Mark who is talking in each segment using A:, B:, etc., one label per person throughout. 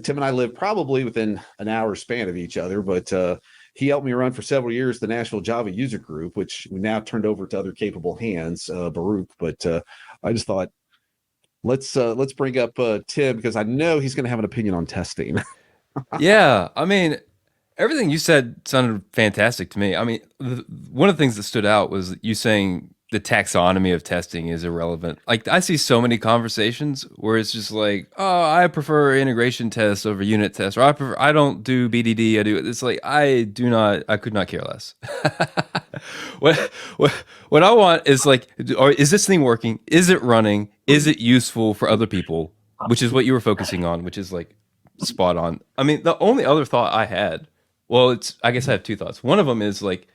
A: Tim and I live probably within an hour span of each other, but he helped me run for several years the National Java User Group, which we now turned over to other capable hands, Baruch. But I just thought let's bring up Tim because I know he's going to have an opinion on testing.
B: Yeah, I mean, everything you said sounded fantastic to me. I mean, one of the things that stood out was you saying the taxonomy of testing is irrelevant. Like, I see so many conversations where it's just like, oh, I prefer integration tests over unit tests, or I don't do BDD. I do. It's like I could not care less. what, what what I want is like, or is this thing working? Is it running? Is it useful for other people? Which is what you were focusing on, which is like spot on. I mean, the only other thought I had, well, it's I guess I have two thoughts. One of them is like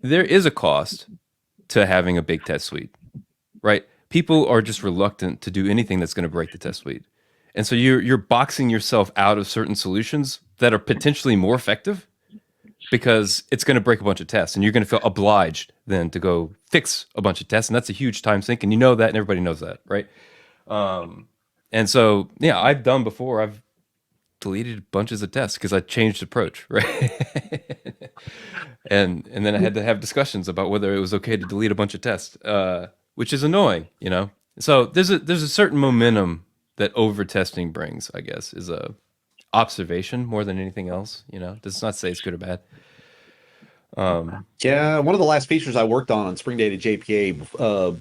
B: there is a cost to having a big test suite, right? People are just reluctant to do anything that's going to break the test suite. And so you're boxing yourself out of certain solutions that are potentially more effective because it's going to break a bunch of tests and you're going to feel obliged then to go fix a bunch of tests, and that's a huge time sink, and you know that and everybody knows that, right? And so yeah, I've done before. I've deleted bunches of tests because I changed approach, right? and then I had to have discussions about whether it was okay to delete a bunch of tests, which is annoying, you know. So there's a certain momentum that over testing brings. I guess is a observation more than anything else. You know, does not say it's good or bad.
A: Yeah, one of the last features I worked on Spring Data JPA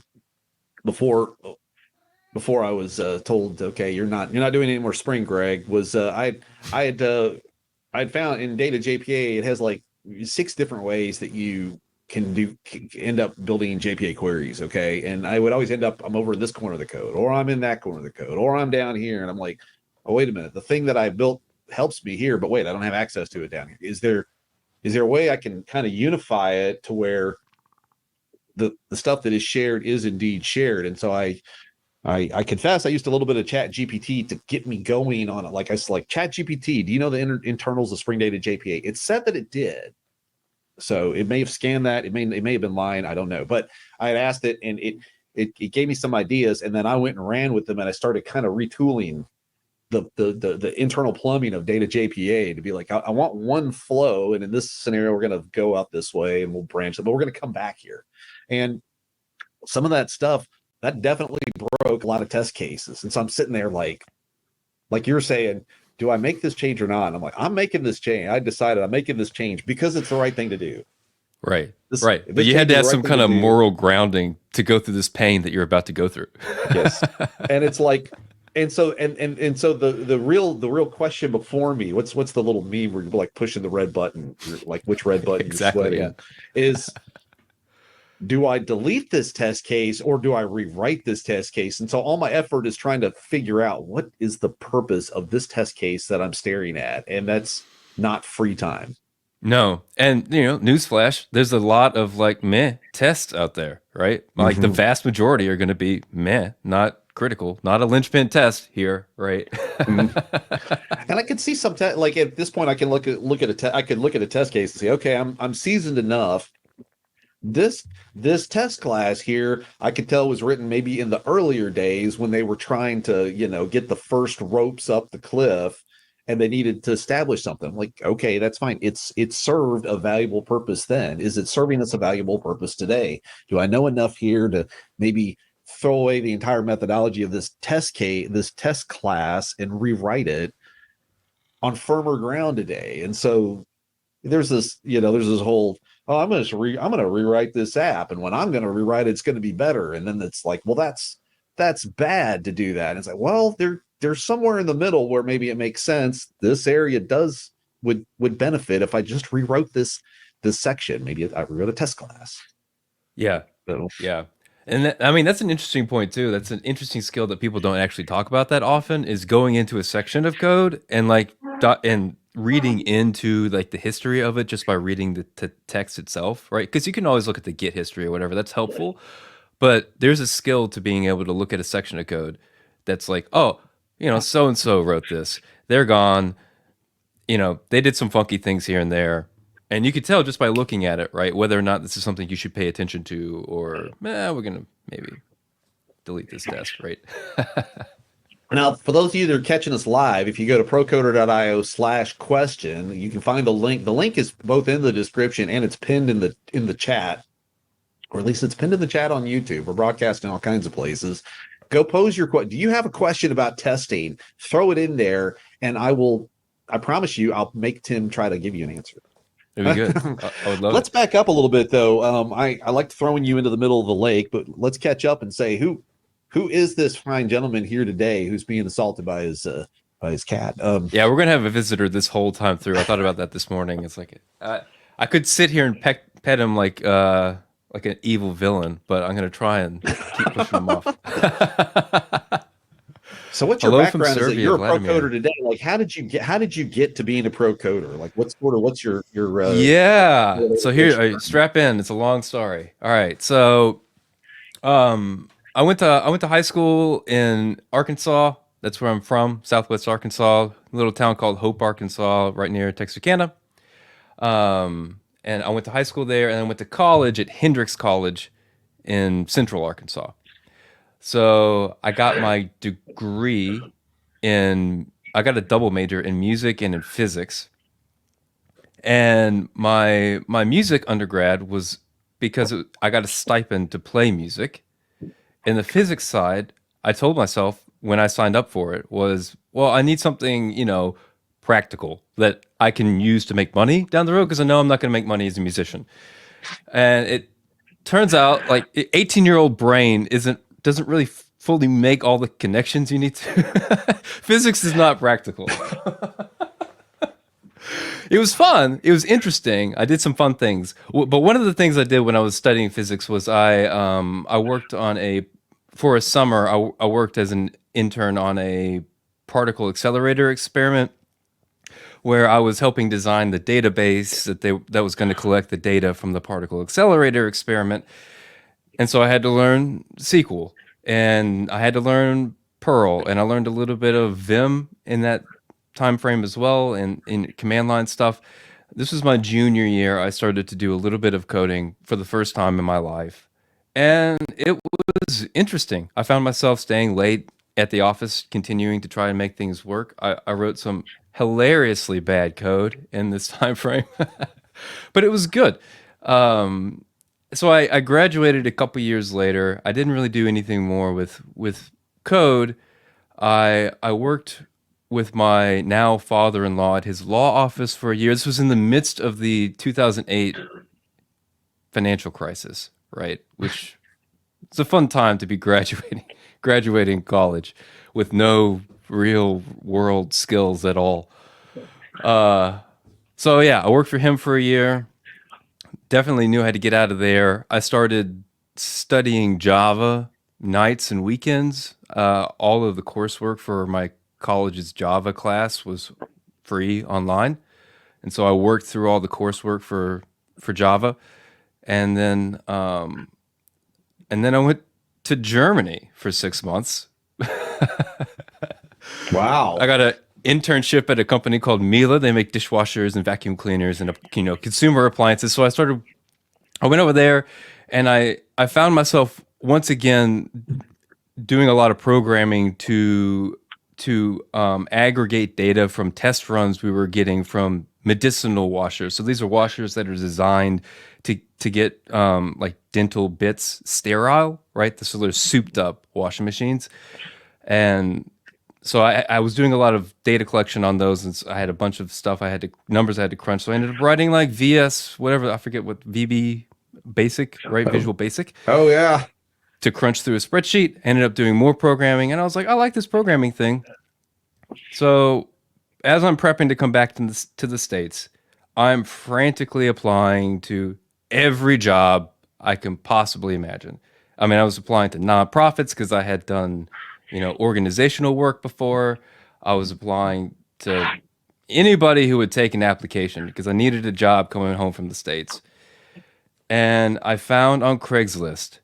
A: before I was told, okay, you're not doing any more Spring, Greg, was I'd found in Data JPA it has like 6 different ways that you can end up building JPA queries. Okay, and I would always end up I'm over in this corner of the code, or I'm in that corner of the code, or I'm down here, and I'm like, oh wait a minute, the thing that I built helps me here, but wait, I don't have access to it down here. Is there a way I can kind of unify it to where the stuff that is shared is indeed shared? And so I confess I used a little bit of Chat GPT to get me going on it. Like I was like, Chat GPT, do you know the internals of Spring Data JPA? It said that it did. So it may have scanned that. It may have been lying. I don't know. But I had asked it, and it gave me some ideas, and then I went and ran with them, and I started kind of retooling the internal plumbing of Data JPA to be like, I want one flow, and in this scenario, we're going to go out this way, and we'll branch it, but we're going to come back here. And some of that stuff that definitely broke a lot of test cases. And so I'm sitting there like you're saying, do I make this change or not? And I'm like, I'm making this change. I decided I'm making this change because it's the right thing to do.
B: Right,
A: This,
B: right. But
A: this
B: you had
A: change
B: to
A: is
B: have
A: the right
B: some
A: thing
B: kind
A: to
B: of
A: do.
B: moral grounding to go through this pain that you're about to go through.
A: Yes. And it's like, and so so the real question before me, what's the little meme where you're like pushing the red button, you're like which red button you're
B: Exactly. Yeah.
A: sweating, is do I delete this test case or do I rewrite this test case? And so all my effort is trying to figure out what is the purpose of this test case that I'm staring at. And that's not free time.
B: No, and you know, newsflash: there's a lot of like meh tests out there, right? Like the
A: Mm-hmm.
B: vast majority are going to be meh, not critical, not a linchpin test here, right?
A: Mm-hmm. And I could see some like at this point I can I could look at a test case and say, okay, I'm seasoned enough. This test class here, I could tell was written maybe in the earlier days when they were trying to, get the first ropes up the cliff and they needed to establish something. Like, okay, that's fine. It served a valuable purpose then. Is it serving us a valuable purpose today? Do I know enough here to maybe throw away the entire methodology of this test class and rewrite it on firmer ground today? And so there's this whole, oh, I'm gonna rewrite this app, and when I'm gonna rewrite it, it's gonna be better. And then it's like, well, that's bad to do that. And it's like, well, there's somewhere in the middle where maybe it makes sense. This area would benefit if I just rewrote this section. Maybe I rewrote a test class.
B: Yeah,
A: So,
B: yeah. And I mean, that's an interesting point too. That's an interesting skill that people don't actually talk about that often is going into a section of code and like and reading into like the history of it just by reading the text itself, right? Because you can always look at the Git history or whatever. That's helpful. But there's a skill to being able to look at a section of code that's like, oh, you know, so and so wrote this. They're gone. You know, they did some funky things here and there. And you could tell just by looking at it, right, whether or not this is something you should pay attention to or, we're going to maybe delete this test, right?
A: Now, for those of you that are catching us live, if you go to procoder.io/question, you can find the link. The link is both in the description and it's pinned in the chat, or at least it's pinned in the chat on YouTube. We're broadcasting all kinds of places. Go pose your question. Do you have a question about testing? Throw it in there, and I promise you, I'll make Tim try to give you an answer.
B: It'd be good. I would love
A: Let's
B: it.
A: back up a little bit though. I like throwing you into the middle of the lake, but let's catch up and say who is this fine gentleman here today who's being assaulted by his cat?
B: Yeah, we're gonna have a visitor this whole time through. I thought about that this morning. It's like I could sit here and pet him like an evil villain, but I'm gonna try and keep pushing him off.
A: So what's your
B: Hello from
A: background? Is that
B: Serbia,
A: you're a pro coder
B: Vladimir.
A: today? Like how did you get to being a pro coder? Like what's your
B: Yeah. So here, strap in. It's a long story. All right. So I went to high school in Arkansas. That's where I'm from, Southwest Arkansas, a little town called Hope, Arkansas, right near Texarkana. And I went to high school there, and then went to college at Hendrix College in Central Arkansas. So I got my degree in. I got a double major in music and in physics. And my music undergrad was because I got a stipend to play music. In the physics side, I told myself when I signed up for it was, well, I need something, practical that I can use to make money down the road because I know I'm not going to make money as a musician. And it turns out like 18-year-old brain doesn't really fully make all the connections you need to. Physics is not practical. It was fun. It was interesting. I did some fun things. But one of the things I did when I was studying physics was I worked on for a summer. I worked as an intern on a particle accelerator experiment where I was helping design the database that was going to collect the data from the particle accelerator experiment. And so I had to learn SQL and I had to learn Perl and I learned a little bit of Vim in that time frame as well and in command line stuff. This was my junior year. I started to do a little bit of coding for the first time in my life. And it was interesting. I found myself staying late at the office, continuing to try and make things work. I wrote some hilariously bad code in this time frame, but it was good. So I graduated a couple years later. I didn't really do anything more with code. I worked with my now father-in-law at his law office for a year. This was in the midst of the 2008 financial crisis, right? Which it's a fun time to be graduating college with no real world skills at all. So yeah, I worked for him for a year. Definitely knew how to get out of there. I started studying Java nights and weekends. All of the coursework for my college's Java class was free online, and so I worked through all the coursework for Java, and then I went to Germany for 6 months.
A: wow.
B: I got an internship at a company called Miele. They make dishwashers and vacuum cleaners and consumer appliances. So I went over there, and I found myself once again doing a lot of programming to aggregate data from test runs we were getting from medicinal washers. So these are washers that are designed to get like dental bits sterile, right? So they're souped up washing machines, and so I was doing a lot of data collection on those, and so I had a bunch of stuff numbers I had to crunch. So I ended up writing like VS, whatever, I forget what, VB Basic, right? Visual Basic,
A: Oh yeah.
B: to crunch through a spreadsheet. Ended up doing more programming, and I was like, I like this programming thing. So as I'm prepping to come back to the States, I'm frantically applying to every job I can possibly imagine. I mean, I was applying to nonprofits because I had done, organizational work before. I was applying to anybody who would take an application because I needed a job coming home from the States. And I found on Craigslist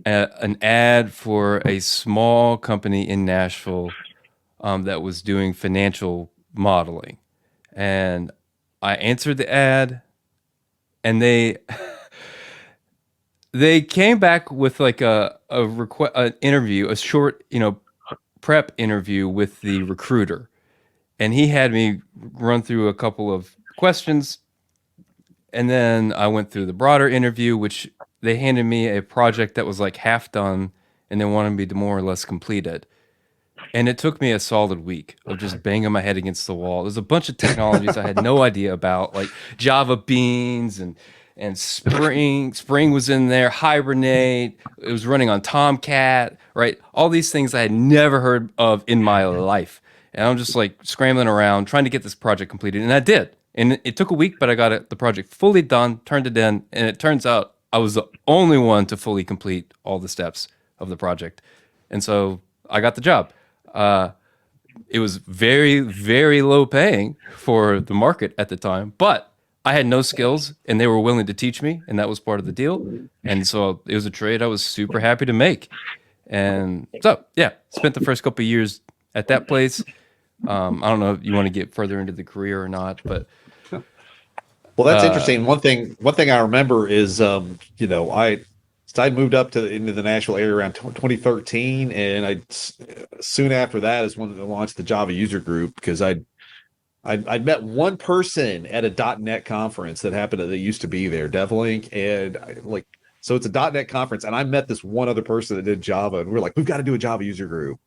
B: an ad for a small company in Nashville that was doing financial modeling. And I answered the ad, and they came back with like a request, an interview, a short, prep interview with the recruiter, and he had me run through a couple of questions, and then I went through the broader interview, which they handed me a project that was like half done, and they wanted me to more or less complete it. And it took me a solid week of just banging my head against the wall. There's a bunch of technologies I had no idea about, like Java Beans and Spring. Spring was in there, Hibernate. It was running on Tomcat, right? All these things I had never heard of in my life. And I'm just like scrambling around trying to get this project completed. And I did. And it took a week, but I got the project fully done, turned it in. And it turns out I was the only one to fully complete all the steps of the project. And so I got the job. Uh, it was very, very low paying for the market at the time, but I had no skills and they were willing to teach me, and that was part of the deal. And so it was a trade I was super happy to make. And so, yeah, spent the first couple of years at that place. I don't know if you want to get further into the career or not, but
A: Well, that's interesting. One thing I remember is, I moved up into the Nashville area around 2013, and soon after that is when I launched the Java user group, because I'd met one person at a .NET conference that used to be there, DevLink, and so it's a .NET conference, and I met this one other person that did Java, and we are like, we've got to do a Java user group,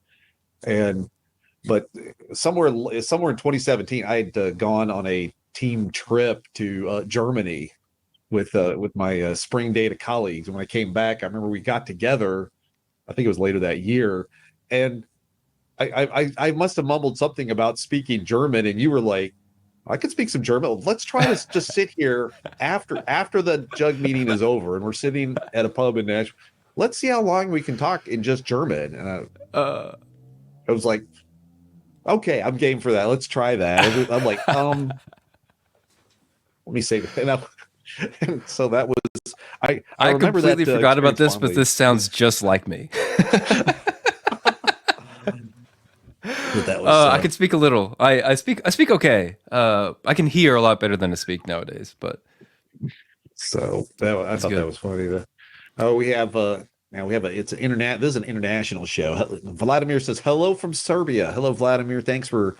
A: but somewhere in 2017, I had gone on a team trip to Germany with my Spring Data colleagues. And when I came back, I remember we got together. I think it was later that year, and I must have mumbled something about speaking German, and you were like, "I could speak some German. Let's try to just sit here after the jug meeting is over, and we're sitting at a pub in Nashville. Let's see how long we can talk in just German." And I was like, "Okay, I'm game for that. Let's try that." I'm like, let me say that. And so that was I remember
B: completely
A: that
B: forgot about
A: experience
B: this, but
A: fondly.
B: this sounds just like me.
A: But that was
B: I can speak a little. I speak okay. I can hear a lot better than I speak nowadays, but
A: I
B: it's
A: thought that
B: good.
A: was funny. Oh, we have now we have this is an international show. Vladimir says hello from Serbia. Hello, Vladimir. Thanks for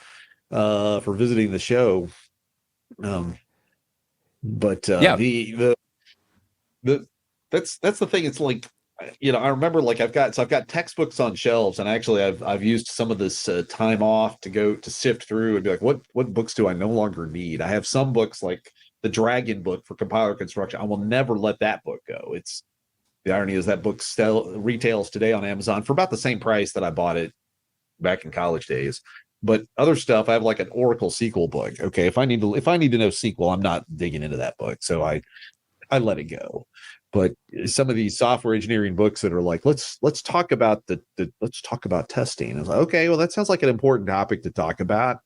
A: visiting the show. Um, but
B: Yeah,
A: the that's the thing. It's like, I remember, like, I've got textbooks on shelves, and actually I've used some of this time off to go to sift through and be like, what books do I no longer need? I have some books, like the Dragon book for compiler construction. I will never let that book go. It's The irony is that book still retails today on Amazon for about the same price that I bought it back in college days. But other stuff, I have like an Oracle SQL book. Okay, if I need to know SQL, I'm not digging into that book, so I let it go. But some of these software engineering books that are like, let's talk about let's talk about testing. I was like, okay, well, that sounds like an important topic to talk about.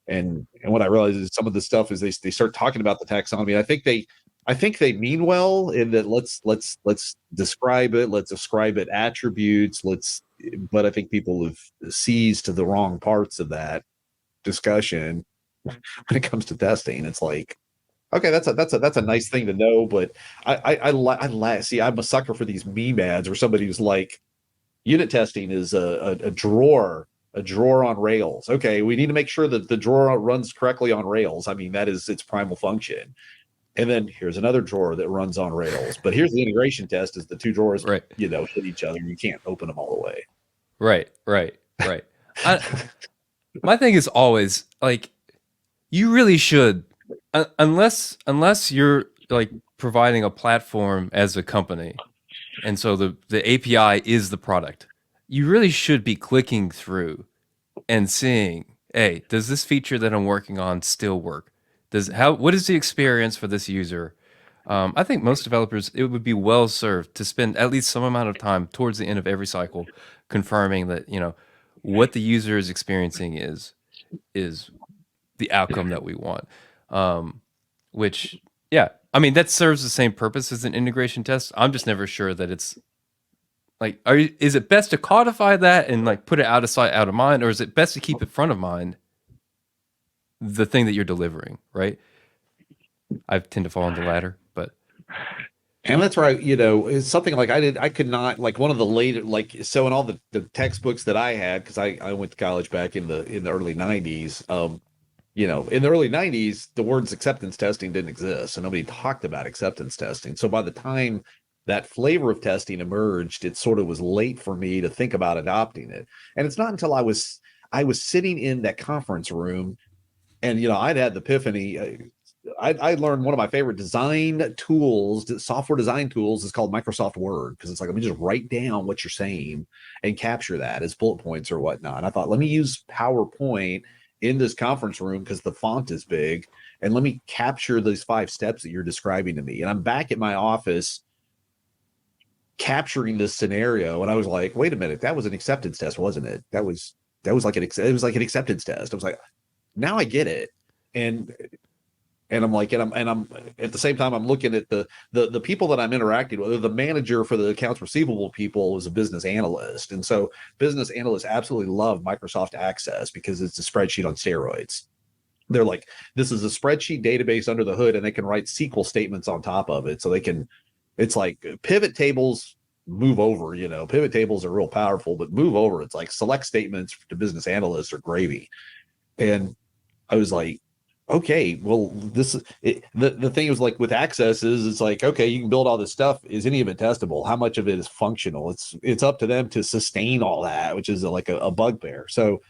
A: And what I realize is some of the stuff is they start talking about the taxonomy. I think they mean well in that let's describe it, let's ascribe it attributes, but I think people have seized the wrong parts of that discussion when it comes to testing. It's like, okay, that's a nice thing to know, but see, I'm a sucker for these meme ads where somebody who's like, unit testing is a drawer on Rails. Okay, we need to make sure that the drawer runs correctly on Rails. I mean, that is its primal function. And then here's another drawer that runs on Rails. But here's the integration test: is the two drawers,
B: right,
A: hit each other. You can't open them all the way.
B: right. I, my thing is always like, you really should, unless you're like providing a platform as a company, and so the API is the product. You really should be clicking through and seeing, hey, does this feature that I'm working on still work? What is the experience for this user? I think most developers, it would be well served to spend at least some amount of time towards the end of every cycle confirming that, what the user is experiencing is the outcome that we want. Which, yeah, I mean, that serves the same purpose as an integration test. I'm just never sure that it's like, is it best to codify that and like put it out of sight, out of mind, or is it best to keep it front of mind, the thing that you're delivering, right? I tend to fall on the latter, but
A: And that's right. It's something like I could not, like one of the later, like, so in all the textbooks that I had, because I went to college back in the early 90s. In the early 90s, the words acceptance testing didn't exist. So nobody talked about acceptance testing. So by the time that flavor of testing emerged, it sort of was late for me to think about adopting it. And it's not until I was sitting in that conference room and I'd had the epiphany. I learned one of my favorite design tools, software design tools, is called Microsoft Word, because it's like, let me just write down what you're saying and capture that as bullet points or whatnot. And I thought, let me use PowerPoint in this conference room because the font is big, and let me capture those 5 steps that you're describing to me. And I'm back at my office capturing this scenario, and I was like, wait a minute, that was an acceptance test, wasn't it? That was like it was like an acceptance test. I was like, now I get it. And I'm like, and I'm at the same time, I'm looking at the people that I'm interacting with. The manager for the accounts receivable people was a business analyst, and so business analysts absolutely love Microsoft Access because it's a spreadsheet on steroids. They're like, this is a spreadsheet database under the hood, and they can write SQL statements on top of it. So they can, it's like pivot tables move over. Pivot tables are real powerful, but move over. It's like select statements to business analysts are gravy. And I was like, okay, well, this is it, the thing is, like with access is, it's like, okay, you can build all this stuff. Is any of it testable? How much of it is functional? It's up to them to sustain all that, which is like a bugbear. So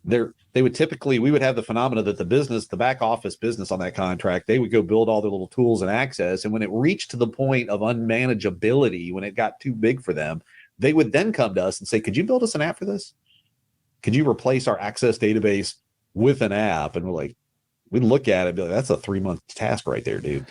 A: they would typically, we would have the phenomena that the back office business on that contract, they would go build all their little tools and access. And when it reached to the point of unmanageability, when it got too big for them, they would then come to us and say, could you build us an app for this? Could you replace our access database with an app? And we're like, we'd look at it and be like, that's a 3-month task right there, dude.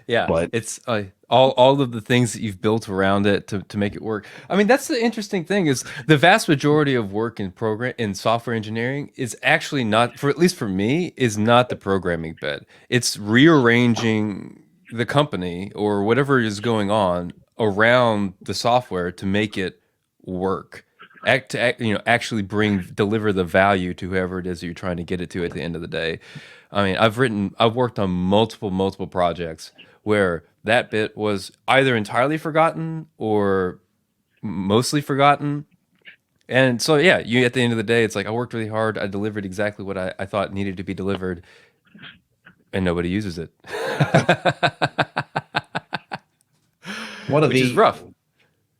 B: Yeah,
A: But
B: it's all of the things that you've built around it to make it work. I mean, that's the interesting thing is the vast majority of work in software engineering is actually not, for at least for me, is not the programming bit. It's rearranging the company or whatever is going on around the software to make it work. Actually deliver the value to whoever it is that you're trying to get it to at the end of the day. I mean, I've worked on multiple projects where that bit was either entirely forgotten or mostly forgotten. And so, yeah, you at the end of the day, it's like I worked really hard. I delivered exactly what I thought needed to be delivered, and nobody uses it,
A: one of
B: which is
A: the
B: rough.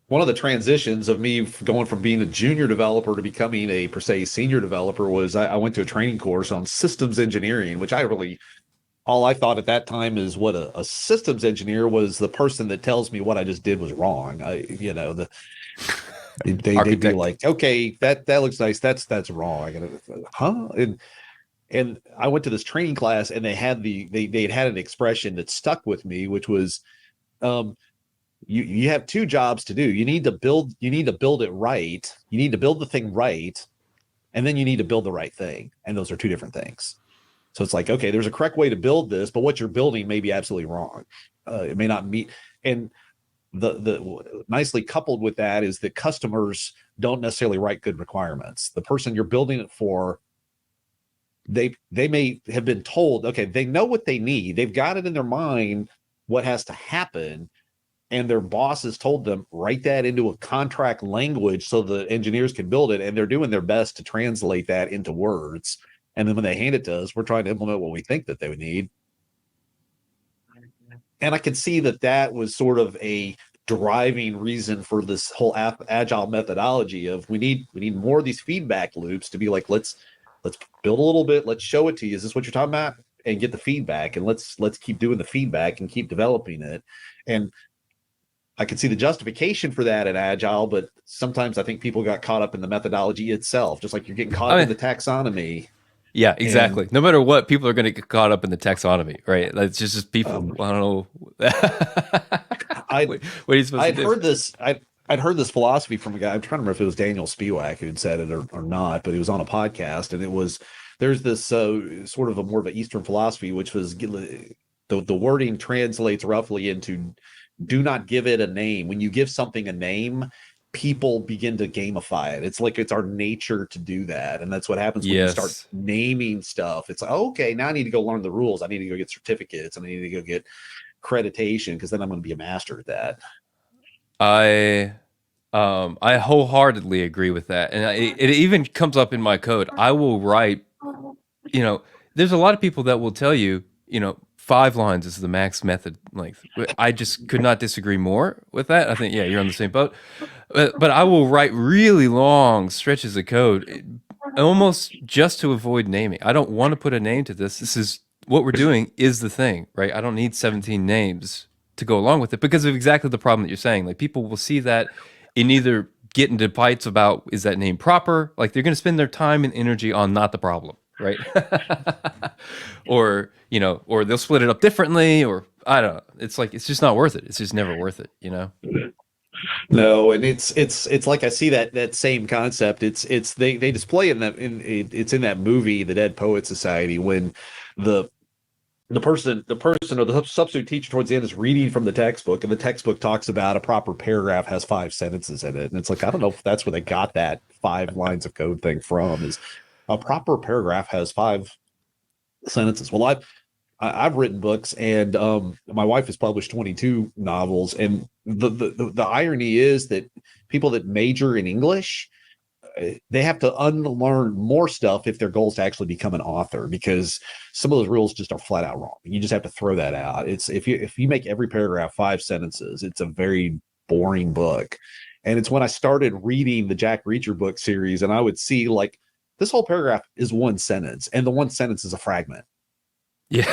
A: one of the transitions of me going from being a junior developer to becoming a per se senior developer was I went to a training course on systems engineering, which I really, all I thought at that time is what a systems engineer was, the person that tells me what I just did was wrong. They'd be
B: Architect.
A: like, okay, that looks nice. That's wrong. And huh? And I went to this training class, and they'd had an expression that stuck with me, which was, um, you have 2 jobs to do. You need to build it right. You need to build the thing right, and then you need to build the right thing. And those are 2 different things. So it's like, okay, there's a correct way to build this, but what you're building may be absolutely wrong. It may not meet. And the nicely coupled with that is that customers don't necessarily write good requirements. The person you're building it for, they may have been told, okay, they know what they need. They've got it in their mind what has to happen, and their boss has told them, write that into a contract language so the engineers can build it, and they're doing their best to translate that into words. And then when they hand it to us, we're trying to implement what we think that they would need. And I could see that was sort of a driving reason for this whole agile methodology of, we need more of these feedback loops to be like, let's build a little bit, let's show it to you, is this what you're talking about, and get the feedback, and let's keep doing the feedback and keep developing it. And I could see the justification for that in agile, but sometimes I think people got caught up in the methodology itself, just like you're getting caught up
B: I
A: in
B: mean,
A: the taxonomy.
B: yeah,
A: And
B: exactly. No matter what, people are going to get caught up in the taxonomy, right? It's just people.
A: um,
B: I don't know.
A: I
B: What are you supposed to
A: I'd
B: do?
A: heard this. I'd heard this philosophy from a guy. I'm trying to remember if it was Daniel Spivak who'd said it or not, but he was on a podcast, and it was, there's this sort of a more of an Eastern philosophy, which was, the wording translates roughly into, do not give it a name. When you give something a name, people begin to gamify it. It's like it's our nature to do that, and that's what happens when you start
B: Yes.
A: naming stuff. It's like, oh, okay, now I need to go learn the rules. I need to go get certificates, and I need to go get accreditation because then I'm going to be a master at that.
B: I I wholeheartedly agree with that, and it even comes up in my code. I will write, you know, there's a lot of people that will tell you, 5 lines is the max method length. I just could not disagree more with that. I think, yeah, you're on the same boat. But I will write really long stretches of code, almost just to avoid naming. I don't want to put a name to this. This is what we're doing is the thing, right? I don't need 17 names to go along with it because of exactly the problem that you're saying. Like people will see that and either get into fights about is that name proper? Like they're going to spend their time and energy on not the problem, right? Or, or they'll split it up differently, or I don't know. It's like it's just not worth it. It's just never worth it, you know?
A: No, and it's like I see that same concept. It's they display in that it's in that movie, The Dead Poet Society, when the the person or the substitute teacher towards the end is reading from the textbook, and the textbook talks about a proper paragraph has 5 sentences in it, and it's like I don't know if that's where they got that 5 lines of code thing from. Is a proper paragraph has 5 sentences. Well, I've written books, and my wife has published 22 novels, and the irony is that people that major in English, they have to unlearn more stuff if their goal is to actually become an author, because some of those rules just are flat out wrong. You just have to throw that out. It's if you make every paragraph 5 sentences, it's a very boring book. And it's when I started reading the Jack Reacher book series, and I would see like this whole paragraph is 1 sentence, and the 1 sentence is a fragment.
B: Yeah,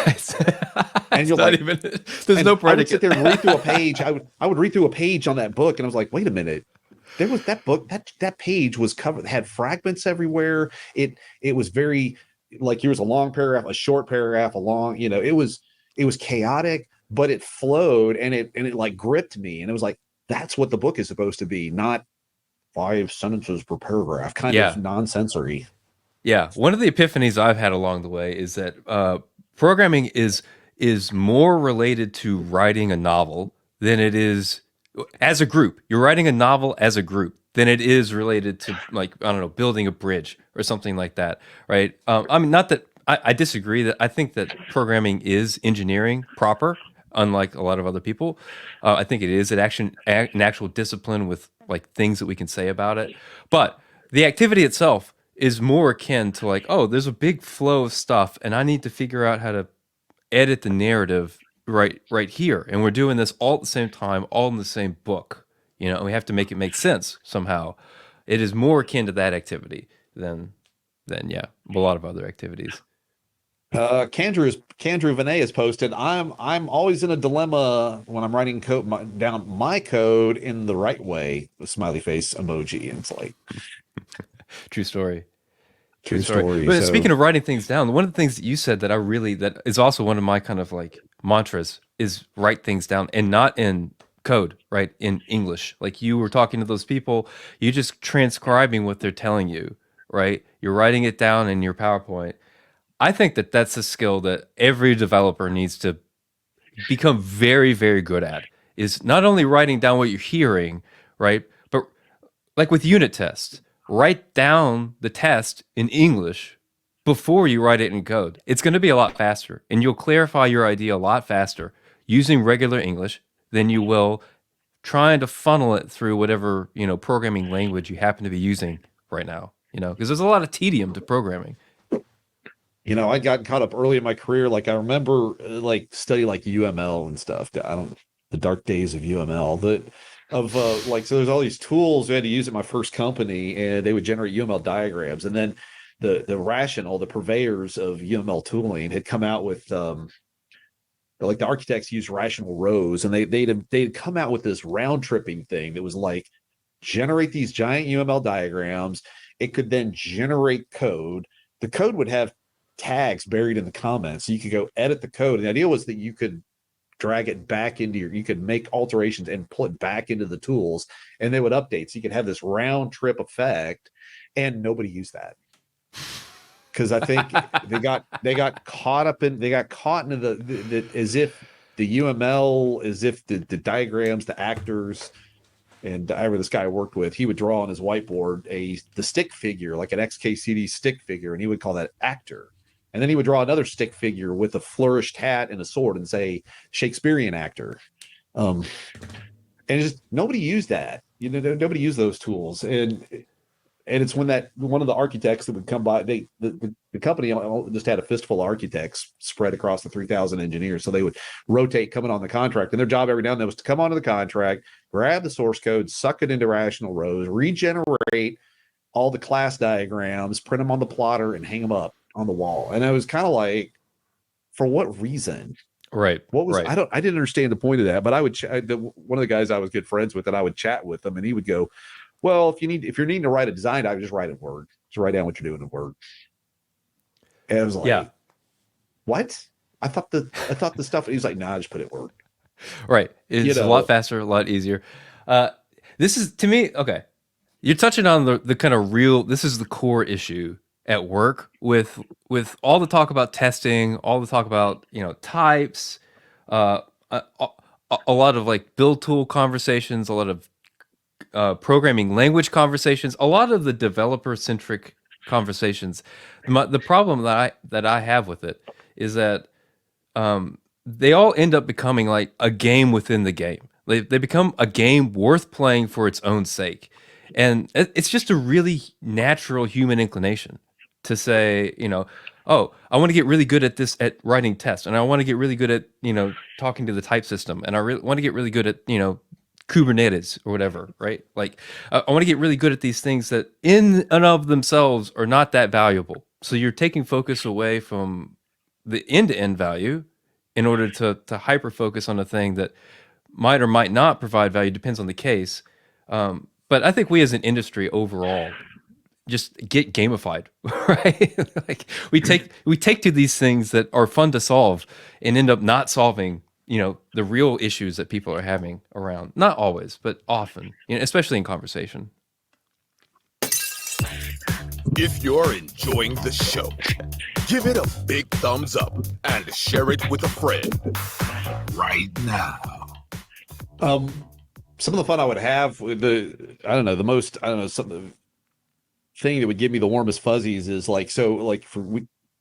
A: And
B: it's
A: you're
B: not
A: like,
B: even. There's
A: and
B: no
A: I would sit
B: predicate.
A: there and read through a page. I would read through a page on that book, and I was like, wait a minute, there was that book, that page was covered, had fragments everywhere. It was very, like, here's a long paragraph, a short paragraph, a long, it was chaotic, but it flowed, and it like gripped me, and it was like that's what the book is supposed to be, not 5 sentences per paragraph, kind of
B: Yeah,
A: nonsensory.
B: yeah. One of the epiphanies I've had along the way is that programming is more related to writing a novel than it is as a group. You're writing a novel as a group than it is related to, like, I don't know, building a bridge or something like that, right? I mean, not that I disagree. That I think that programming is engineering proper, unlike a lot of other people. I think it is an actual discipline with like things that we can say about it. But the activity itself is more akin to like, oh, there's a big flow of stuff, and I need to figure out how to edit the narrative right here, and we're doing this all at the same time, all in the same book. And we have to make it make sense somehow. It is more akin to that activity than yeah, a lot of other activities.
A: Candrew Vinay has posted. I'm always in a dilemma when I'm writing code down my code in the right way. The smiley face emoji, and it's like
B: True story. True
A: true
B: story.
A: story.
B: But
A: So
B: speaking of writing things down, one of the things that you said that is also one of my kind of like mantras is write things down, and not in code, right? In English. Like you were talking to those people, you're just transcribing what they're telling you, right? You're writing it down in your PowerPoint. I think that that's a skill that every developer needs to become very, very good at, is not only writing down what you're hearing, right? But like with unit tests, write down the test in English before you write it in code. It's going to be a lot faster, and you'll clarify your idea a lot faster using regular English than you will trying to funnel it through whatever, programming language you happen to be using right now, because there's a lot of tedium to programming.
A: I got caught up early in my career. Like I remember, like study like UML and stuff. I don't the dark days of UML. Like so, there's all these tools I had to use at my first company, and they would generate UML diagrams. And then the purveyors of UML tooling had come out with like the architects used rational rows, and they'd come out with this round tripping thing that was like generate these giant UML diagrams. It could then generate code. The code would have tags buried in the comments, so you could go edit the code. And the idea was that you could drag it back into you could make alterations and pull it back into the tools, and they would update. So you could have this round trip effect, and nobody used that because I think they got caught into the as if the UML, as if the diagrams, the actors, and I remember this guy I worked with, he would draw on his whiteboard the stick figure, like an XKCD stick figure, and he would call that actor. And then he would draw another stick figure with a flourished hat and a sword and say Shakespearean actor. Um, and just nobody used that. Nobody used those tools. And it's when that one of the architects that would come by, the company just had a fistful of architects spread across the 3,000 engineers. So they would rotate coming on the contract, and their job every now and then was to come onto the contract, grab the source code, suck it into rational rows, regenerate all the class diagrams, print them on the plotter, and hang them up on the wall. And I was kind of like, for what reason?
B: Right.
A: What was
B: right.
A: I didn't understand the point of that, but I would one of the guys I was good friends with, and I would chat with them, and he would go, well, if you're needing to write a design, I would just write it in Word. Just write down what you're doing in Word. And I was like, what? I thought the stuff. He's like, nah, just put it in Word.
B: Right. It's a lot faster, a lot easier. This is, to me, okay. You're touching on the kind of real. This is the core issue at work with all the talk about testing, all the talk about types, a lot of like build tool conversations, a lot of programming language conversations, a lot of the developer centric conversations. The problem that I have with it is that they all end up becoming like a game within the game. They become a game worth playing for its own sake, and it's just a really natural human inclination to say, oh, I want to get really good at this, at writing tests, and I want to get really good at talking to the type system, and I want to get really good at Kubernetes or whatever, right? Like, I want to get really good at these things that in and of themselves are not that valuable. So you're taking focus away from the end-to-end value in order to hyper focus on a thing that might or might not provide value, depends on the case. But I think we as an industry overall just get gamified, right? Like we take to these things that are fun to solve and end up not solving the real issues that people are having around. Not always, but often, especially in conversation.
C: If you're enjoying the show, give it a big thumbs up and share it with a friend right now.
A: Some of the fun I would have with the thing that would give me the warmest fuzzies is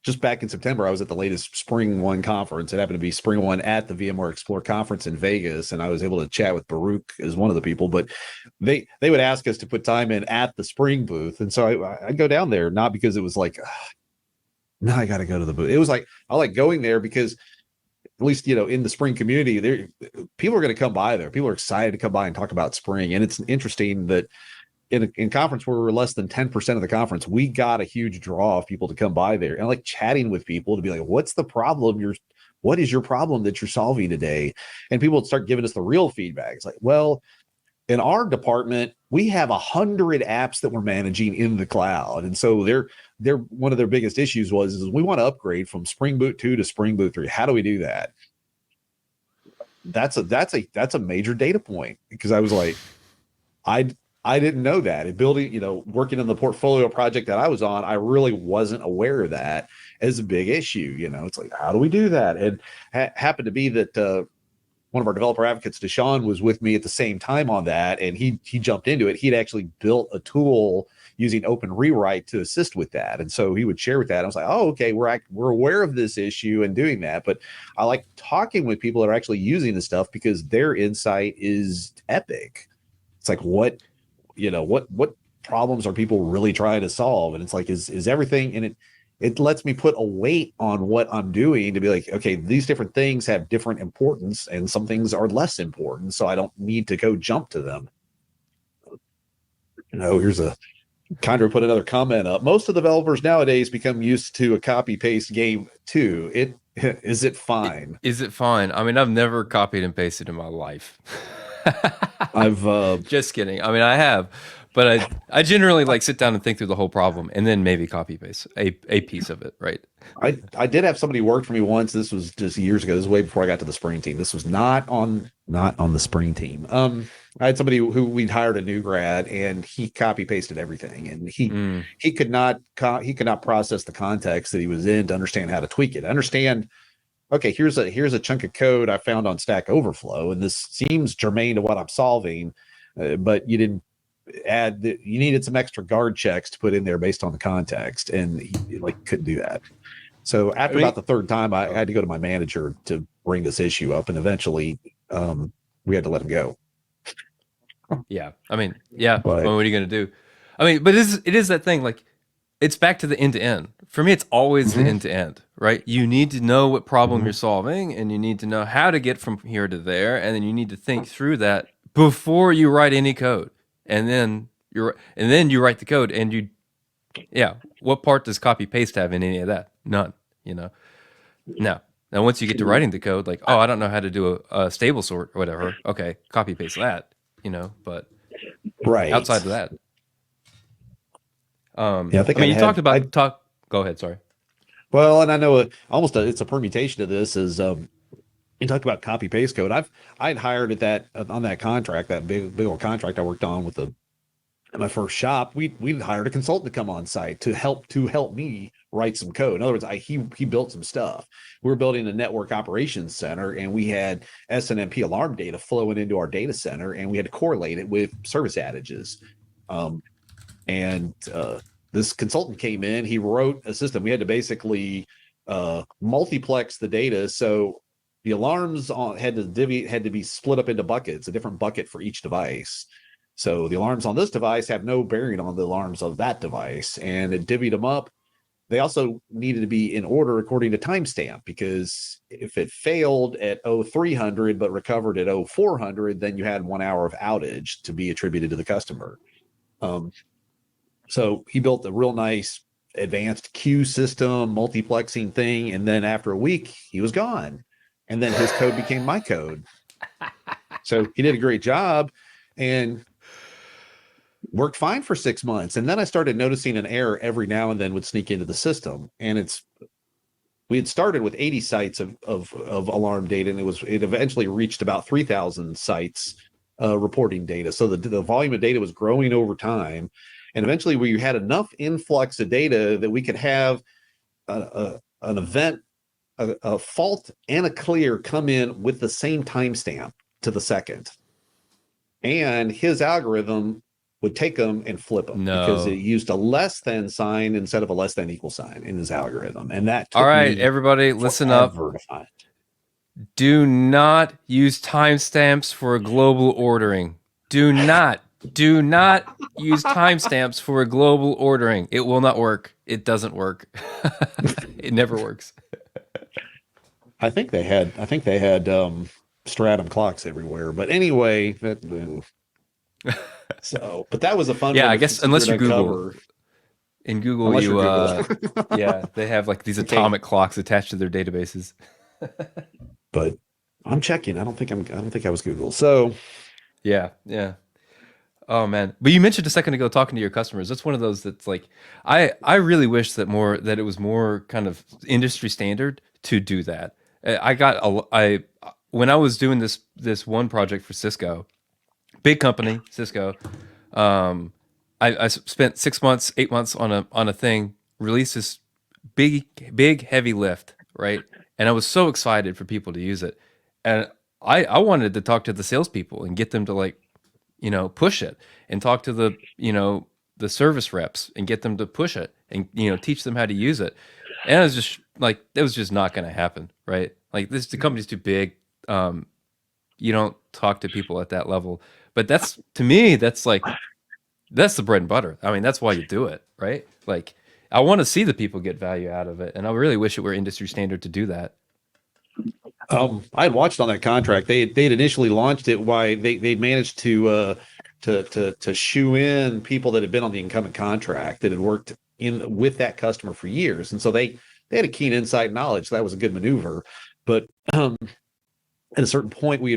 A: just back in September, I was at the latest Spring One conference. It happened to be Spring One at the VMware Explore conference in Vegas, and I was able to chat with Baruch as one of the people. But they would ask us to put time in at the Spring booth, and so I'd go down there, not because it was like, now I got to go to the booth. It was like I like going there because at least in the Spring community, there people are going to come by there. People are excited to come by and talk about Spring, and it's interesting that in conference where we were less than 10% of the conference, we got a huge draw of people to come by there and like chatting with people to be like, what's the problem? What is your problem that you're solving today? And people would start giving us the real feedback. It's like, well, in our department, we have 100 apps that we're managing in the cloud. And so they're one of their biggest issues is we want to upgrade from Spring Boot 2 to Spring Boot 3. How do we do that? That's a major data point, because I was like, I didn't know that. And building, working on the portfolio project that I was on, I really wasn't aware of that as a big issue. It's like, how do we do that? And happened to be that one of our developer advocates, Deshaun, was with me at the same time on that, and he jumped into it. He'd actually built a tool using Open Rewrite to assist with that, and so he would share with that. I was like, oh, okay, we're aware of this issue and doing that. But I like talking with people that are actually using this stuff because their insight is epic. It's like, what problems are people really trying to solve? And it's like, is everything, and it lets me put a weight on what I'm doing to be like, okay, these different things have different importance and some things are less important, so I don't need to go jump to them. Here's a Condra put another comment up. Most of the developers nowadays become used to a copy paste game too. Is it fine?
B: Is it fine? I mean, I've never copied and pasted in my life.
A: I've
B: just kidding. I mean, I have, but I generally like sit down and think through the whole problem and then maybe copy paste a piece of it, right?
A: I did have somebody work for me once. This was just years ago. This was way before I got to the Spring team. This was not on the Spring team. I had somebody who we'd hired, a new grad, and he copy pasted everything, and he could not process the context that he was in to understand how to tweak it. Understand, okay, here's a chunk of code I found on Stack Overflow, and this seems germane to what I'm solving, but you didn't you needed some extra guard checks to put in there based on the context, and he couldn't do that. So
B: I
A: after
B: mean,
A: about the third time, I had to go to my manager to bring this issue up, and eventually we had to let him go.
B: yeah. I mean, yeah.
A: But
B: Well, what are you going to do? I mean, but it is that thing. Like, it's back to the end to end. For me, it's always the end to end, right? You need to know what problem you're solving, and you need to know how to get from here to there, and then you need to think through that before you write any code. And then you write the code, and yeah. What part does copy paste have in any of that? None. You know. No. Now, once you get to writing the code, like, oh, I don't know how to do a stable sort or whatever. Okay, copy paste that. But
A: right,
B: outside of that,
A: yeah, I think
B: I mean, you talked
A: I
B: about talk. Go ahead. Sorry.
A: well, and I know it's a permutation of this is you talked about copy paste code. I'd hired at that on that contract, that big old contract I worked on with at my first shop. We'd hired a consultant to come on site to help me write some code. In other words, he built some stuff. We were building a network operations center, and we had SNMP alarm data flowing into our data center, and we had to correlate it with service outages. And this consultant came in. He wrote a system. We had to basically multiplex the data, so the alarms had to be split up into buckets, a different bucket for each device. So the alarms on this device have no bearing on the alarms of that device, and it divvied them up. They also needed to be in order according to timestamp, because if it failed at 0300 but recovered at 0400, then you had 1 hour of outage to be attributed to the customer. So he built a real nice advanced queue system, multiplexing thing, and then after a week, he was gone. And then his code became my code. So he did a great job and worked fine for 6 months. And then I started noticing an error every now and then would sneak into the system. And we had started with 80 sites of alarm data, and it eventually reached about 3,000 sites reporting data. So the volume of data was growing over time. And eventually we had enough influx of data that we could have an event, a fault and a clear come in with the same timestamp to the second. And his algorithm would take them and flip them because it used a less than sign instead of a less than equal sign in his algorithm. And that took
B: All right, everybody, listen up. Do not use timestamps for global ordering. Do not use timestamps for a global ordering. It will not work. It doesn't work. It never works.
A: I think they had stratum clocks everywhere. But anyway, but that was a fun
B: Yeah,
A: one
B: I guess unless you Google.
A: cover.
B: In Google,
A: Unless
B: you
A: Google.
B: yeah, they have like these atomic clocks attached to their databases.
A: But I'm checking. I don't think I was Google. So
B: yeah. Oh man. But you mentioned a second ago talking to your customers. That's one of those that's like I really wish that it was more kind of industry standard to do that. When I was doing this one project for Cisco, big company, Cisco, I spent 6 months, 8 months on a thing, released this big heavy lift, right? And I was so excited for people to use it. And I wanted to talk to the salespeople and get them to like, push it, and talk to the service reps and get them to push it and, teach them how to use it. And it was just like, it was just not going to happen, right? Like the company's too big. You don't talk to people at that level. But to me, that's the bread and butter. I mean, that's why you do it, right? Like, I want to see the people get value out of it, and I really wish it were industry standard to do that.
A: I had watched on that contract. They'd initially launched it. Why they'd managed to shoe in people that had been on the incumbent contract that had worked with that customer for years, and so they had a keen insight and knowledge. That was a good maneuver. But at a certain point, we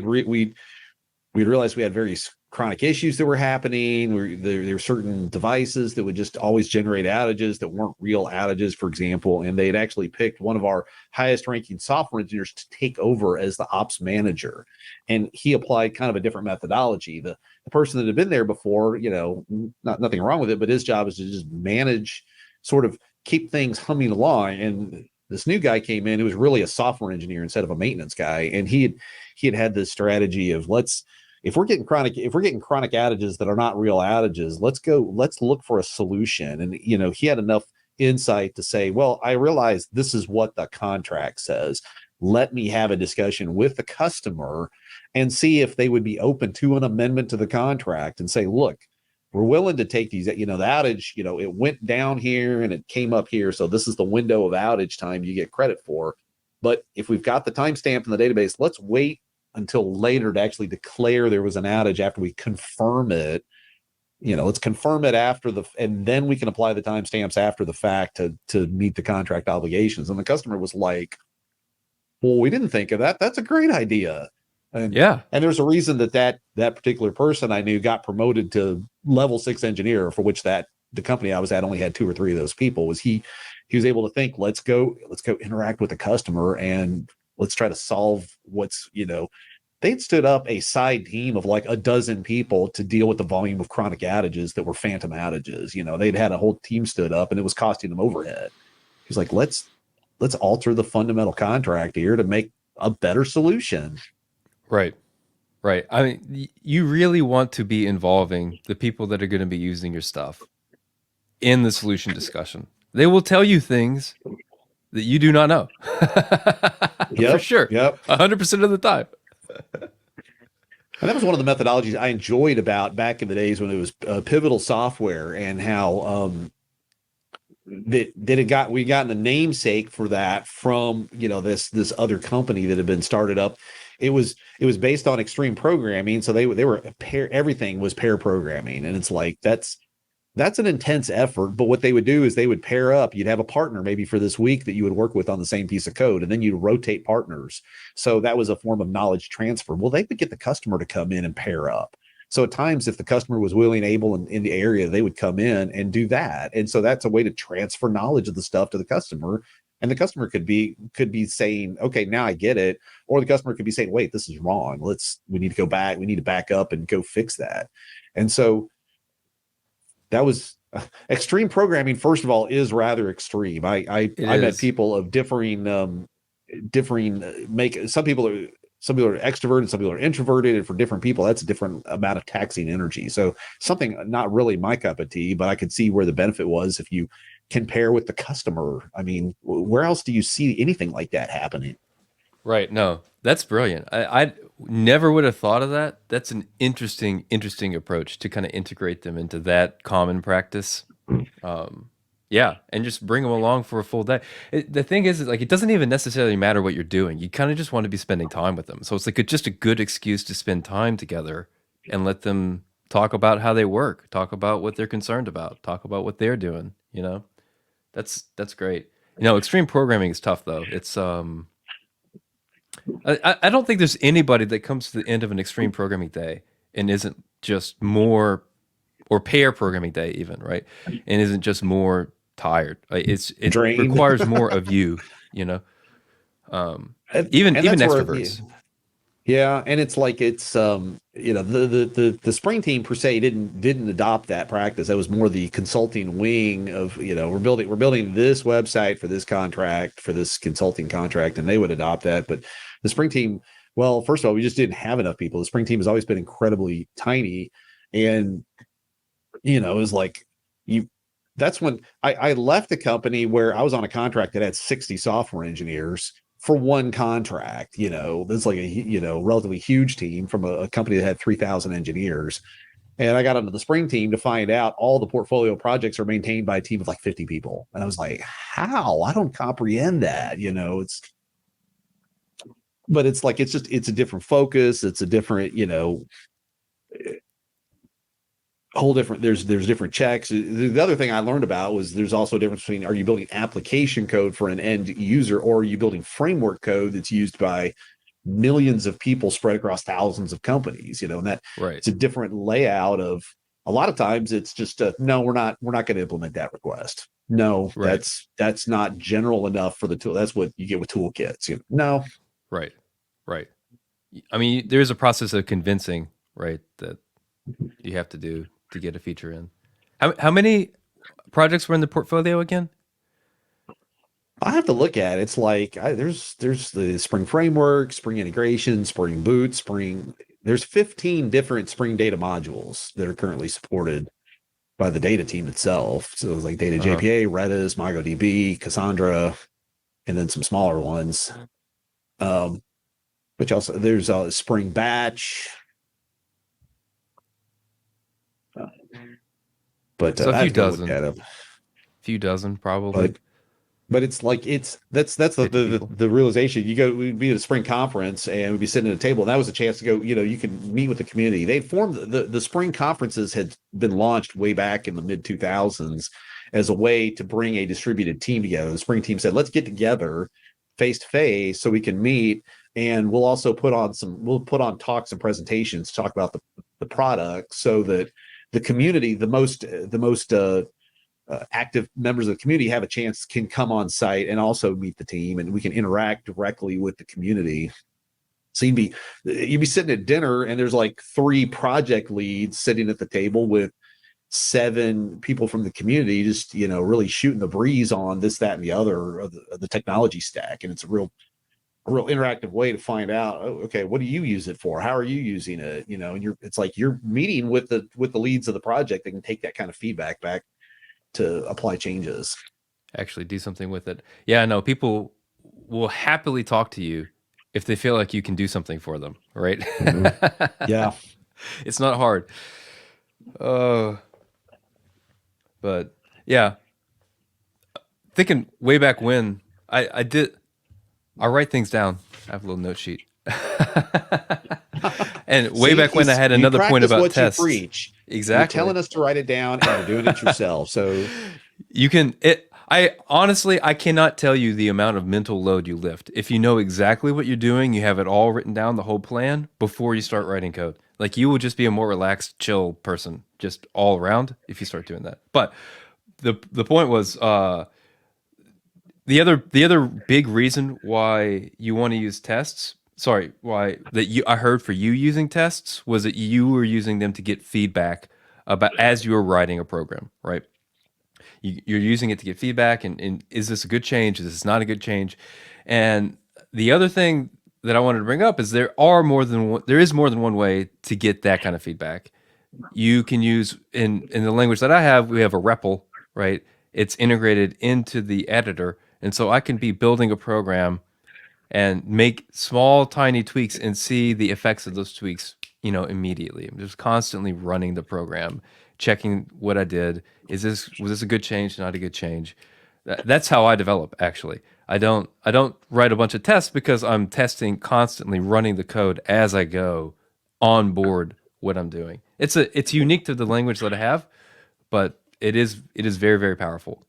A: realized we had various chronic issues that were happening. There were certain devices that would just always generate outages that weren't real outages, for example. And they had actually picked one of our highest ranking software engineers to take over as the ops manager. And he applied kind of a different methodology. The person that had been there before, nothing wrong with it, but his job is to just manage, sort of keep things humming along. And this new guy came in who was really a software engineer instead of a maintenance guy. And he had this strategy of if we're getting chronic outages that are not real outages, let's look for a solution. And he had enough insight to say, well, I realize this is what the contract says. Let me have a discussion with the customer and see if they would be open to an amendment to the contract and say, look, we're willing to take these, the outage, it went down here and it came up here. So this is the window of outage time you get credit for. But if we've got the timestamp in the database, let's wait until later to actually declare there was an outage after we confirm it. Let's confirm it and then we can apply the timestamps after the fact to meet the contract obligations. And the customer was like, well, we didn't think of that. That's a great idea. And there's a reason that particular person I knew got promoted to level 6 engineer, for which the company I was at only had 2 or 3 of those people. Was he was able to think, let's go interact with the customer and let's try to solve what's, they'd stood up a side team of like a dozen people to deal with the volume of chronic outages that were phantom outages. They'd had a whole team stood up and it was costing them overhead. He's like, let's alter the fundamental contract here to make a better solution.
B: Right. I mean, you really want to be involving the people that are going to be using your stuff in the solution discussion. They will tell you things that you do not know. For sure. 100% of the time.
A: And that was one of the methodologies I enjoyed about back in the days when it was Pivotal Software, and how we gotten the namesake for that from this other company that had been started up. It was based on extreme programming, so they were everything was pair programming, and it's like that's an intense effort. But what they would do is they would pair up. You'd have a partner maybe for this week that you would work with on the same piece of code, and then you'd rotate partners. So that was a form of knowledge transfer. Well, they would get the customer to come in and pair up. So at times, if the customer was willing, able, and in the area, they would come in and do that. And so that's a way to transfer knowledge of the stuff to the customer. And the customer could be saying, okay, now I get it. Or the customer could be saying, wait, this is wrong. We need to go back. We need to back up and go fix that. And so that was extreme programming. First of all, is rather extreme. I met people of differing some people are extroverted, some people are introverted, and for different people, that's a different amount of taxing energy. So something not really my cup of tea, but I could see where the benefit was if you can pair with the customer. I mean, where else do you see anything like that happening?
B: Right. No, that's brilliant. I never would have thought of that. That's an interesting approach to kind of integrate them into that common practice. And just bring them along for a full day. The thing is like, it doesn't even necessarily matter what you're doing. You kind of just want to be spending time with them. So it's like just a good excuse to spend time together and let them talk about how they work, talk about what they're concerned about, talk about what they're doing. That's great. Extreme programming is tough though. It's I don't think there's anybody that comes to the end of an extreme programming day and isn't just more, or pair programming day even, right? And isn't just more tired. It requires more of you, even extroverts.
A: And it's like the spring team per se didn't adopt that practice. That was more the consulting wing of we're building this website for this contract, for this consulting contract, and they would adopt that. But the spring team, well, first of all, we just didn't have enough people. The spring team has always been incredibly tiny, and it was like that's when I left the company where I was on a contract that had 60 software engineers for one contract. This is like a relatively huge team from a company that had 3,000 engineers. And I got onto the spring team to find out all the portfolio projects are maintained by a team of like 50 people. And I was like, how? I don't comprehend that. But it's like, it's a different focus. It's a different, whole different, there's different checks. The other thing I learned about was there's also a difference between, are you building application code for an end user, or are you building framework code that's used by millions of people spread across thousands of companies, and that it's a different layout of, a lot of times it's just no, we're not going to implement that request. No, that's not general enough for the tool. That's what you get with toolkits. No.
B: Right. I mean, there's a process of convincing, right, that you have to do to get a feature in. How many projects were in the portfolio again?
A: I have to look at it. It's like there's the Spring Framework, Spring Integration, Spring Boot, Spring. There's 15 different Spring data modules that are currently supported. by the data team itself. So it was like Data
B: Uh-huh.
A: JPA, Redis, MongoDB, Cassandra, and then some smaller ones. Which also there's a Spring Batch, but
B: So a
A: I
B: few
A: have to go look
B: dozen,
A: that up.
B: few dozen probably.
A: But it's like that's
B: 50 people.
A: the realization. You go, we'd be at a spring conference and we'd be sitting at a table, and that was a chance to go, you can meet with the community. They formed the spring conferences had been launched way back in the mid 2000s as a way to bring a distributed team together. The spring team said, let's get together face to face so we can meet, and we'll also we'll put on talks and presentations to talk about the product, so that the community, the most active members of the community, have a chance, can come on site and also meet the team, and we can interact directly with the community. So you'd be sitting at dinner, and there's like 3 project leads sitting at the table with 7 people from the community, just really shooting the breeze on this, that, and the other of the technology stack. And it's a real interactive way to find out, oh, okay, what do you use it for? How are you using it? And it's like you're meeting with the leads of the project that can take that kind of feedback back to apply changes.
B: Actually do something with it. Yeah, no, people will happily talk to you if they feel like you can do something for them, right?
A: Mm-hmm. Yeah.
B: It's not hard. Uh, but yeah, thinking way back when I write things down. I have a little note sheet. And way
A: See,
B: back when I had
A: you
B: another point
A: practice
B: about
A: what you
B: tests.
A: preach. You're
B: Exactly.
A: telling us to write it down, and you're doing it yourself. So
B: You can it I honestly I cannot tell you the amount of mental load you lift. If you know exactly what you're doing, you have it all written down, the whole plan, before you start writing code. Like you will just be a more relaxed, chill person, just all around if you start doing that. But the point was the other big reason why you want to use tests, sorry, why that you I heard for you using tests was that you were using them to get feedback about as you were writing a program, right? You're using it to get feedback, and is this a good change? Is this not a good change? And the other thing that I wanted to bring up is there is more than one way to get that kind of feedback. You can use in the language that I have, we have a REPL, right? It's integrated into the editor, and so I can be building a program and make small tiny tweaks and see the effects of those tweaks, immediately. I'm just constantly running the program, checking what I did. Was this a good change, not a good change? That's how I develop, actually. I don't write a bunch of tests because I'm testing constantly, running the code as I go, on board what I'm doing. It's unique to the language that I have, but it is very, very powerful.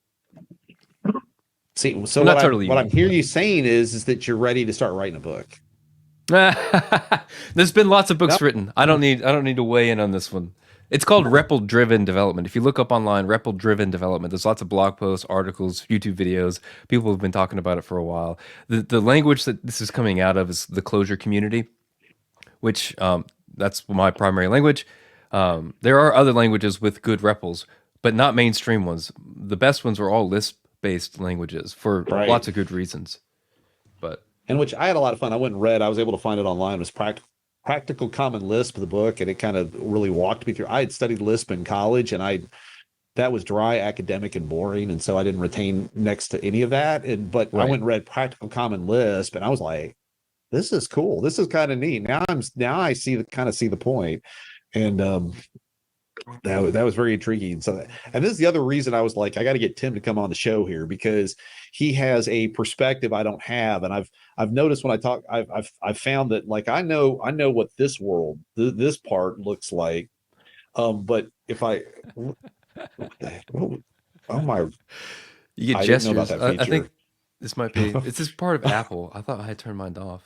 A: see, so
B: Well, not totally
A: what I'm
B: unique,
A: hearing
B: but
A: you saying is that you're ready to start writing a book.
B: there's been lots of books
A: Nope.
B: written. I don't need to weigh in on this one. It's called REPL driven development. If you look up online, REPL driven development, there's lots of blog posts, articles, YouTube videos. People have been talking about it for a while. The language that this is coming out of is the Clojure community, which that's my primary language. There are other languages with good REPLs, but not mainstream ones. The best ones are all Lisp based languages for
A: Right.
B: lots of good reasons. But
A: And which I had a lot of fun. I went and read. I was able to find it online. It was Practical Common Lisp, the book, and it kind of really walked me through. I had studied Lisp in college, and I that was dry, academic, and boring, and so I didn't retain next to any of that. But I
B: right.
A: went and read Practical Common Lisp, and I was like, "This is cool. This is kind of neat." Now I see the point, and that was very intriguing. So, and this is the other reason I was like, I got to get Tim to come on the show here, because he has a perspective I don't have, and I've noticed when I talk, I've found that, like, I know what this world, this part looks like, but if I, what the heck, oh my,
B: You get
A: I didn't know about
B: gestures.
A: that
B: I think
A: feature.
B: this might be. It's just part of Apple. I thought I had turned mine off.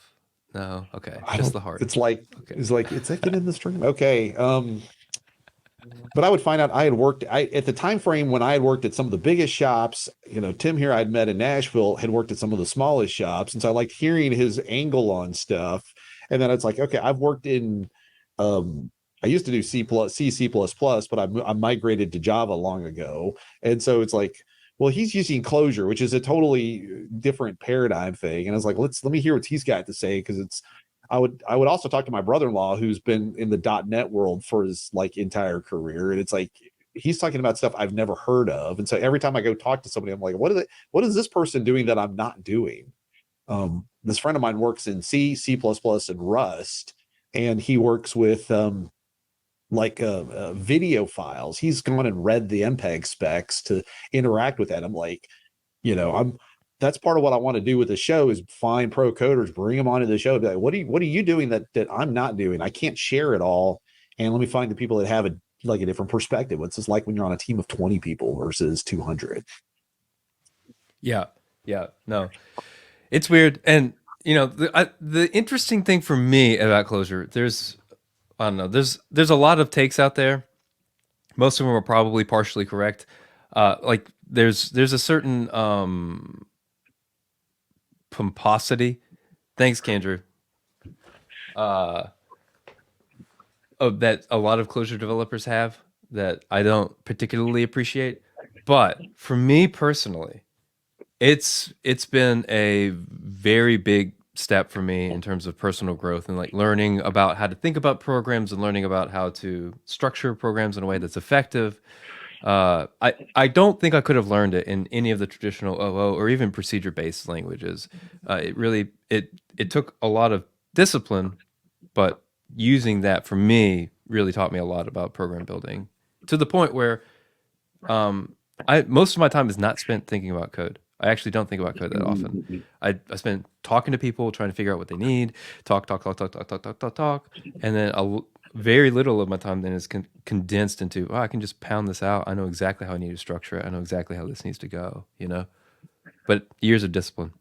B: No, okay,
A: I
B: just
A: don't.
B: the heart.
A: It's like
B: Okay,
A: it's like it in the stream. Okay. But I would find out I had worked at the time frame when I had worked at some of the biggest shops. Tim here I'd met in Nashville had worked at some of the smallest shops, and so I liked hearing his angle on stuff. And then it's like, okay, I've worked in, I used to do C plus plus, but I migrated to Java long ago, and so it's like, well, he's using Clojure, which is a totally different paradigm thing. And I was like, let me hear what he's got to say, because it's I would also talk to my brother-in-law, who's been in the .NET world for his like entire career, and it's like he's talking about stuff I've never heard of. And so every time I go talk to somebody, I'm like, what is this person doing that I'm not doing? This friend of mine works in C++, and Rust, and he works with video files. He's gone and read the MPEG specs to interact with that. I'm like, I'm that's part of what I want to do with the show is find pro coders, bring them onto the show. Be like, what are you doing that I'm not doing? I can't share it all. And let me find the people that have a different perspective. What's this like when you're on a team of 20 people versus 200?
B: Yeah. Yeah. No, it's weird. And, the interesting thing for me about Clojure, I don't know, there's a lot of takes out there. Most of them are probably partially correct. Like there's a certain pomposity. Thanks, Kendra. That a lot of Clojure developers have that I don't particularly appreciate. But for me personally, it's been a very big step for me in terms of personal growth and like learning about how to think about programs and learning about how to structure programs in a way that's effective. I don't think I could have learned it in any of the traditional OO or even procedure based languages. It took a lot of discipline, but using that for me really taught me a lot about program building to the point where most of my time is not spent thinking about code. I actually don't think about code that often. I spend talking to people, trying to figure out what they need, talk, and then very little of my time then is condensed into, I can just pound this out. I know exactly how I need to structure it. I know exactly how this needs to go, But years of discipline.